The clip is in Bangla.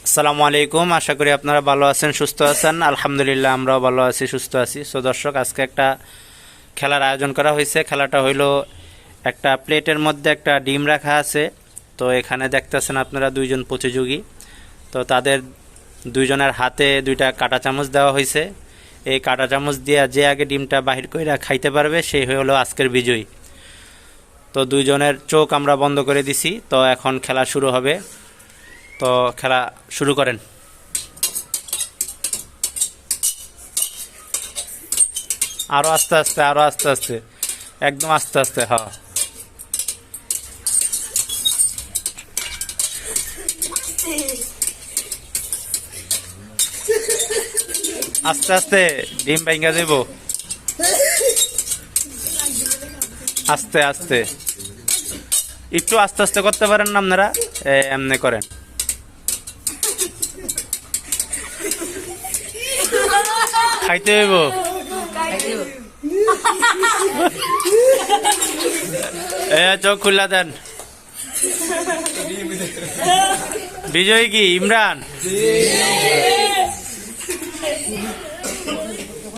আসসালামু আলাইকুম। আশা করি আপনারা ভালো আছেন, সুস্থ আছেন। আলহামদুলিল্লাহ আমরাও ভালো আছি, সুস্থ আছি। সো দর্শক, আজকে একটা খেলার আয়োজন করা হয়েছে। খেলাটা হইল একটা প্লেটের মধ্যে একটা ডিম রাখা আছে। তো এখানে দেখতেছেন আপনারা দুইজন প্রতিযোগী। তো তাদের দুইজনের হাতে দুইটা কাঁটা চামচ দেওয়া হয়েছে। এই কাঁটা চামচ দিয়ে যে আগে ডিমটা বাহির করে খাইতে পারবে সেই হলো আজকের বিজয়ী। তো দুইজনের চোখ আমরা বন্ধ করে দিছি। তো এখন খেলা শুরু হবে। তো খেলা শুরু করেন। আরো আস্তে আস্তে, আরো আস্তে আস্তে, একদম আস্তে আস্তে। হ্যাঁ, আস্তে আস্তে ডিম ভাঙ্গা দেব। আস্তে আস্তে, একটু আস্তে আস্তে করতে পারেন না আপনারা? এমনি করেন। খাইতে হইব। চোখ খুলা দেন। বিজয়ী কি ইমরান?